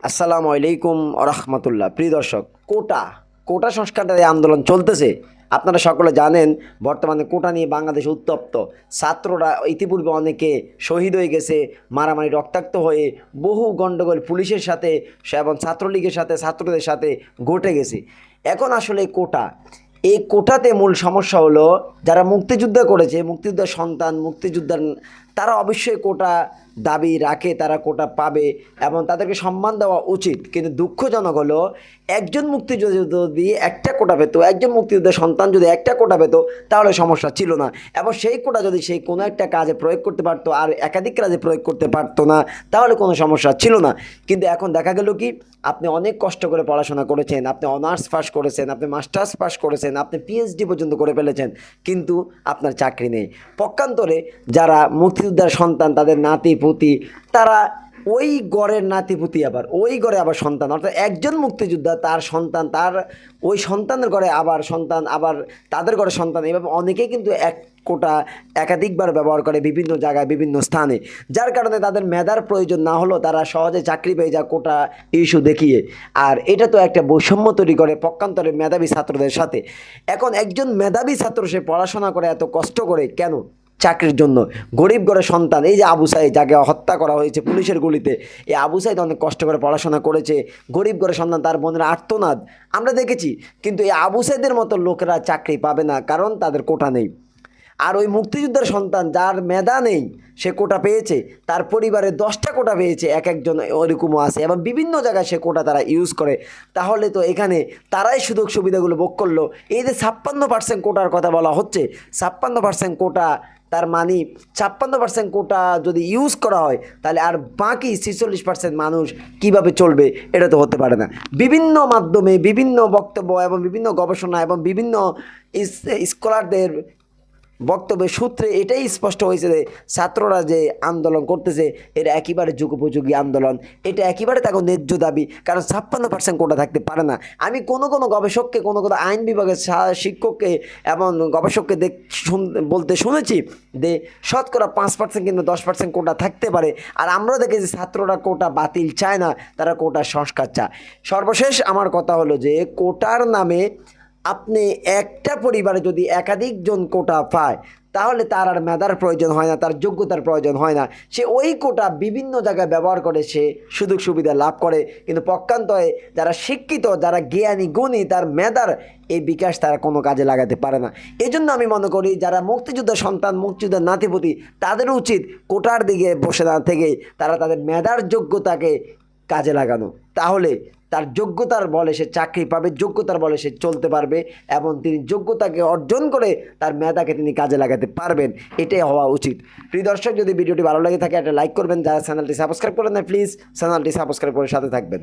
আসসালামু আলাইকুম রহমতুল্লাহ। প্রিয় দর্শক, কোটা কোটা সংস্কারের আন্দোলন চলতেছে। আপনারা সকলে জানেন বর্তমানে কোটা নিয়ে বাংলাদেশ উত্তপ্ত। ছাত্ররা ইতিপূর্বে অনেকে শহীদ হয়ে গেছে, মারামারি রক্তাক্ত হয়ে বহু গণ্ডগোল পুলিশের সাথে এবং ছাত্রলীগের সাথে ছাত্রদের সাথে ঘটে গেছে। এখন আসলে এই কোটাতে মূল সমস্যা হলো যারা মুক্তিযুদ্ধ করেছে, মুক্তিযুদ্ধের সন্তান, মুক্তিযোদ্ধার, তারা অবশ্যই কোটা দাবি রাখে, তারা কোটা পাবে এবং তাদেরকে সম্মান দেওয়া উচিত। কিন্তু দুঃখজনক হলো একজন মুক্তিযোদ্ধা যদি একটা কোটা পেত, একজন মুক্তিযোদ্ধার সন্তান যদি একটা কোটা পেত, তাহলে সমস্যা ছিল না। এবং সেই কোটা যদি সেই কোনো একটা কাজে প্রয়োগ করতে পারতো আর একাধিক কাজে প্রয়োগ করতে পারতো না, তাহলে কোনো সমস্যা ছিল না। কিন্তু এখন দেখা গেল কি, আপনি অনেক কষ্ট করে পড়াশোনা করেছেন, আপনি অনার্স পাস করেছেন, আপনি মাস্টার্স পাস করেছেন, আপনি পিএইচডি পর্যন্ত করে ফেলেছেন, কিন্তু আপনার চাকরি নেই। পক্ষান্তরে যারা মুক্তিযোদ্ধার সন্তান, তাদের নাতি পুতি, তারা ওই গড়ের নাতিপুতি আবার ওই ঘরে আবার সন্তান, অর্থাৎ একজন মুক্তিযোদ্ধা তার সন্তান, তার ওই সন্তানের ঘরে আবার সন্তান, আবার তাদের ঘরে সন্তান, এভাবে অনেকেই কিন্তু এক কোটা একাধিকবার ব্যবহার করে বিভিন্ন জায়গায় বিভিন্ন স্থানে, যার কারণে তাদের মেধার প্রয়োজন না হলেও তারা সহজে চাকরি পেয়ে যায় কোটা ইস্যু দেখিয়ে। আর এটা তো একটা বৈষম্য তৈরি করে পক্ষান্তরে মেধাবী ছাত্রদের সাথে। এখন একজন মেধাবী ছাত্র সে পড়াশোনা করে এত কষ্ট করে কেন? চাকরির জন্য। গরিব ঘরের সন্তান, এই যে আবু সাঈদ, যাকে হত্যা করা হয়েছে পুলিশের গুলিতে, এই আবু সাঈদ অনেক কষ্ট করে পড়াশোনা করেছে, গরিব ঘরের সন্তান, তার বোনের আর্তনাদ আমরা দেখেছি। কিন্তু এই আবু সাঈদের মতো লোকেরা চাকরি পাবে না, কারণ তাদের কোটা নেই। আর ওই মুক্তিযোদ্ধার সন্তান যার মেধা নেই, সে কোটা পেয়েছে, তার পরিবারে 10টা কোটা পেয়েছে, এক একজন ওইরকমও আছে এবং বিভিন্ন জায়গায় সে কোটা তারা ইউজ করে। তাহলে তো এখানে তারাই সুযোগ সুবিধাগুলো ভোগ করলো। এই যে 56% কোটার কথা বলা হচ্ছে, 56% কোটা, তার মানে 56% কোটা যদি ইউজ করা হয়, তাহলে আর বাকি 46% মানুষ কিভাবে চলবে? এটা তো হতে পারে না। বিভিন্ন মাধ্যমে বিভিন্ন বক্তব্য এবং বিভিন্ন গবেষণা এবং বিভিন্ন স্কলারদের বক্তব্যের সূত্রে এটাই স্পষ্ট হয়েছে যে ছাত্ররা যে আন্দোলন করতেছে এটা একেবারে যুগোপযোগী আন্দোলন, এটা একেবারে তাকে ন্যায্য দাবি, কারণ 56% কোটা থাকতে পারে না। আমি কোনো গবেষককে, কোনো আইন বিভাগের শিক্ষককে এবং গবেষককে বলতে শুনেছি যে শতকরা 5% কিন্তু 10% কোটা থাকতে পারে। আর আমরা দেখেছি ছাত্ররা কোটা বাতিল চায় না, তারা কোটার সংস্কার চায়। সর্বশেষ আমার কথা হলো যে কোটার নামে আপনি একটা পরিবারে যদি একাধিকজন কোটা পায়, তাহলে তার আর মেধার প্রয়োজন হয় না, তার যোগ্যতার প্রয়োজন হয় না। সে ওই কোটা বিভিন্ন জায়গায় ব্যবহার করে সে সুযোগ সুবিধা লাভ করে। কিন্তু পক্ষান্তরে যারা শিক্ষিত, যারা জ্ঞানী গুণী, তার মেধার এই বিকাশ তারা কোনো কাজে লাগাতে পারে না। এই জন্য আমি মনে করি যারা মুক্তিযোদ্ধার সন্তান, মুক্তিযোদ্ধার নাতিপুতি, তাদের উচিত কোটার দিকে বসে না থেকে তারা তাদের মেধার যোগ্যতাকে কাজে লাগানো। তাহলে তার যোগ্যতার বলে সে চাকরি পাবে, যোগ্যতার বলে সে চলতে পারবে এবং তিনি যোগ্যতাকে অর্জন করে তার মেধাকে তিনি কাজে লাগাতে পারবেন। এটাই হওয়া উচিত। প্রিয় দর্শক, যদি ভিডিওটি ভালো লাগে থাকে একটা লাইক করবেন। যারা চ্যানেলটি সাবস্ক্রাইব করেন না, প্লিজ চ্যানেলটি সাবস্ক্রাইব করে সাথে থাকবেন।